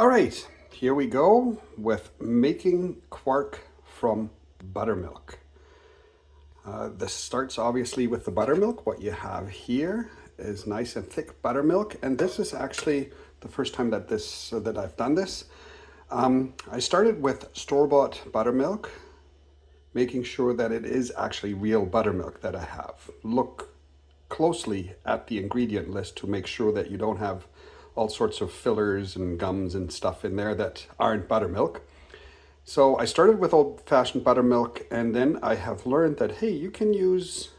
All right, here we go with making quark from buttermilk. This starts obviously with the buttermilk. What you have here is nice and thick buttermilk, and this is actually the first time that I've done this. I started with store-bought buttermilk, making sure that it is actually real buttermilk that I have. Look closely at the ingredient list to make sure that you don't have all sorts of fillers and gums and stuff in there that aren't buttermilk. So I started with old-fashioned buttermilk, and then I have learned that, hey, you can use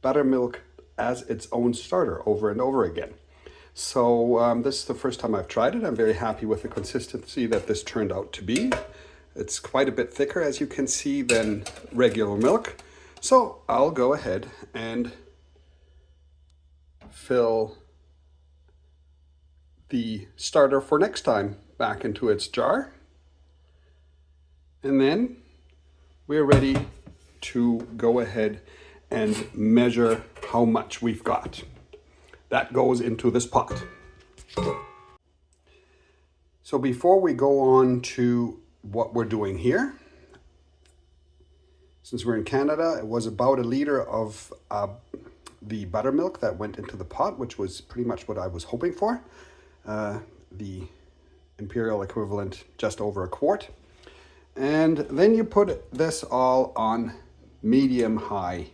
buttermilk as its own starter over and over again. So this is the first time I've tried it. I'm very happy with the consistency that this turned out to be. It's quite a bit thicker, as you can see, than regular milk. So I'll go ahead and fill the starter for next time back into its jar. And then we're ready to go ahead and measure how much we've got. That goes into this pot. So before we go on to what we're doing here, since we're in Canada, it was about 1 liter of the buttermilk that went into the pot, which was pretty much what I was hoping for. The imperial equivalent, just over 1 quart. And then you put this all on medium-high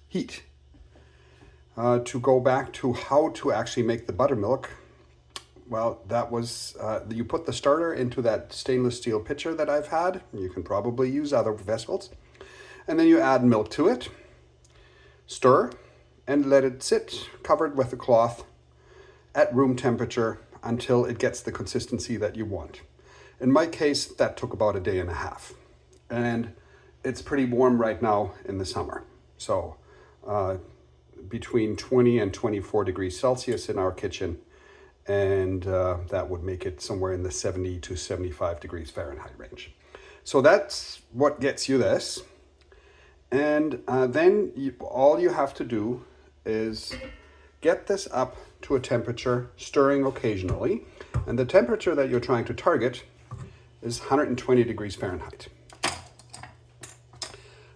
heat. To go back to how to actually make the buttermilk, well, that was, you put the starter into that stainless steel pitcher that I've had. You can probably use other vessels. And then you add milk to it, stir, and let it sit covered with a cloth at room temperature until it gets the consistency that you want. In my case, that took about 1.5 days. And it's pretty warm right now in the summer. So between 20 and 24 degrees Celsius in our kitchen, and that would make it somewhere in the 70 to 75 degrees Fahrenheit range. So that's what gets you this. And then all you have to do is get this up to a temperature, stirring occasionally. And the temperature that you're trying to target is 120 degrees Fahrenheit.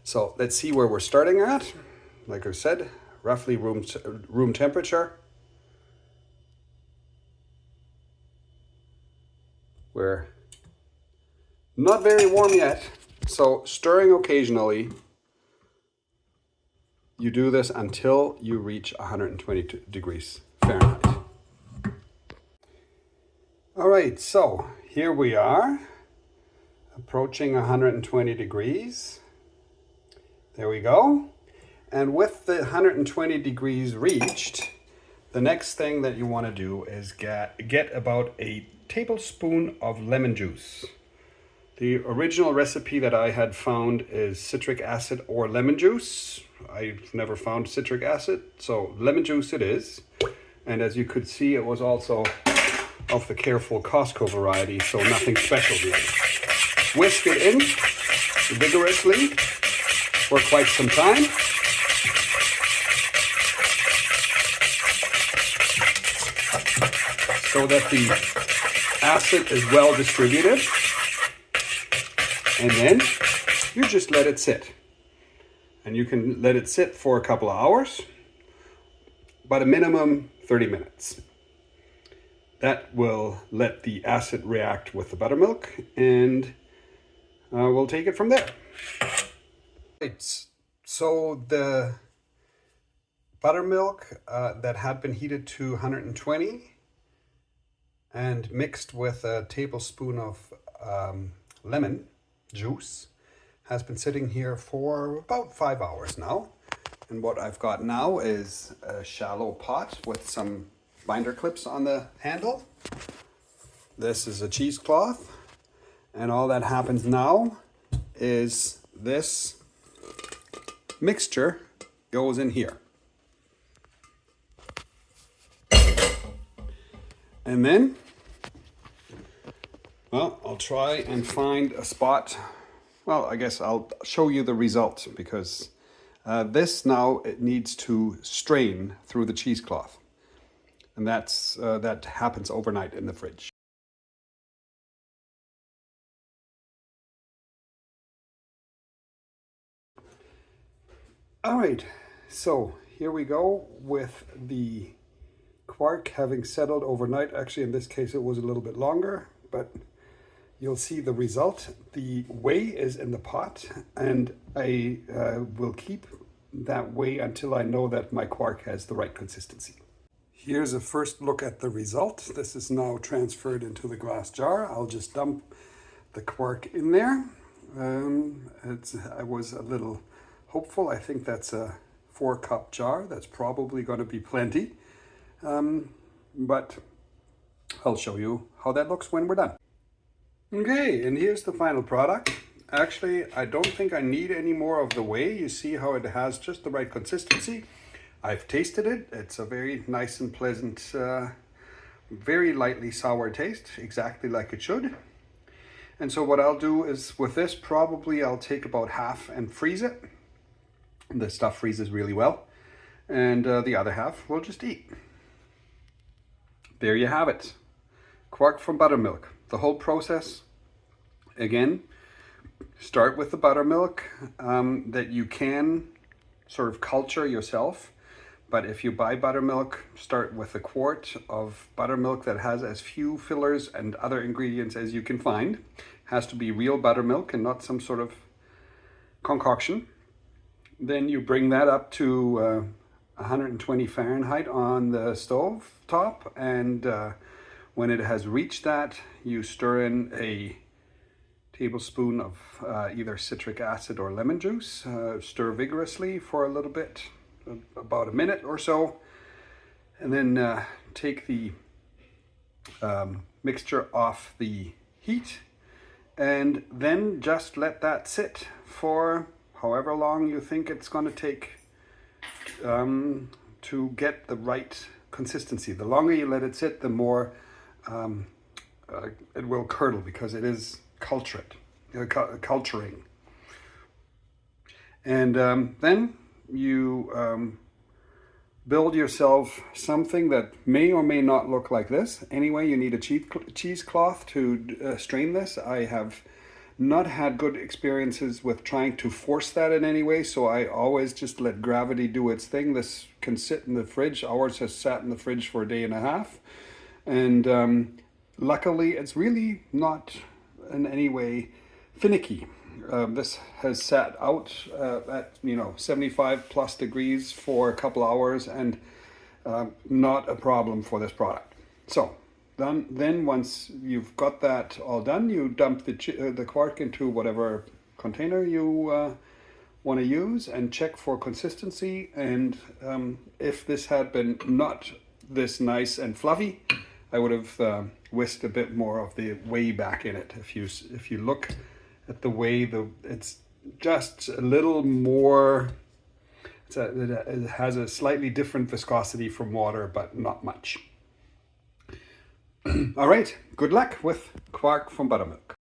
So let's see where we're starting at. Like I said, roughly room temperature. We're not very warm yet, so stirring occasionally. You do this until you reach 120 degrees Fahrenheit. All right, so here we are, approaching 120 degrees. There we go. And with the 120 degrees reached, the next thing that you want to do is get about a tablespoon of lemon juice. The original recipe that I had found is citric acid or lemon juice. I've never found citric acid, so lemon juice it is. And as you could see, it was also of the careful Costco variety, so nothing special really. Whisk it in vigorously for quite some time. So that the acid is well distributed. And then you just let it sit. And you can let it sit for a couple of hours, but a minimum 30 minutes. That will let the acid react with the buttermilk, and we'll take it from there. Right, so the buttermilk that had been heated to 120 and mixed with a tablespoon of lemon juice has been sitting here for about 5 hours now. And what I've got now is a shallow pot with some binder clips on the handle. This is a cheesecloth. And all that happens now is this mixture goes in here. And then, well, I'll try and find a spot. Well, I guess I'll show you the result, because this now, it needs to strain through the cheesecloth. And that happens overnight in the fridge. All right, so here we go with the Quark having settled overnight. Actually, in this case, it was a little bit longer, but you'll see the result. The whey is in the pot, and I will keep that whey until I know that my Quark has the right consistency. Here's a first look at the result. This is now transferred into the glass jar. I'll just dump the Quark in there. I was a little hopeful. I think that's a 4-cup jar. That's probably going to be plenty. But I'll show you how that looks when we're done. Okay, and here's the final product. Actually, I don't think I need any more of the whey. You see how it has just the right consistency. I've tasted it. It's a very nice and pleasant, very lightly sour taste, exactly like it should. And so what I'll do is with this, probably I'll take about half and freeze it. The stuff freezes really well. And the other half we'll just eat. There you have it. Quark from Buttermilk. The whole process, again, start with the buttermilk that you can sort of culture yourself. But if you buy buttermilk, start with a quart of buttermilk that has as few fillers and other ingredients as you can find. Has to be real buttermilk and not some sort of concoction. Then you bring that up to 120 Fahrenheit on the stove top, and when it has reached that, you stir in a tablespoon of either citric acid or lemon juice. Stir vigorously for a little bit, about a minute or so, and then take the mixture off the heat, and then just let that sit for however long you think it's going to take to get the right consistency. The longer you let it sit, the more it will curdle, because it is culturing. And then you build yourself something that may or may not look like this. Anyway, you need a cheesecloth to strain this. I have not had good experiences with trying to force that in any way, so I always just let gravity do its thing. This can sit in the fridge. Ours has sat in the fridge for a day and a half, and luckily it's really not in any way finicky. This has sat out at 75 plus degrees for a couple hours, and not a problem for this product. So then once you've got that all done, you dump the Quark into whatever container you want to use and check for consistency. And if this had been not this nice and fluffy, I would have whisked a bit more of the whey back in it. If you look at the whey, it's just a little more. It has a slightly different viscosity from water, but not much. All right, good luck with Quark from Buttermilk.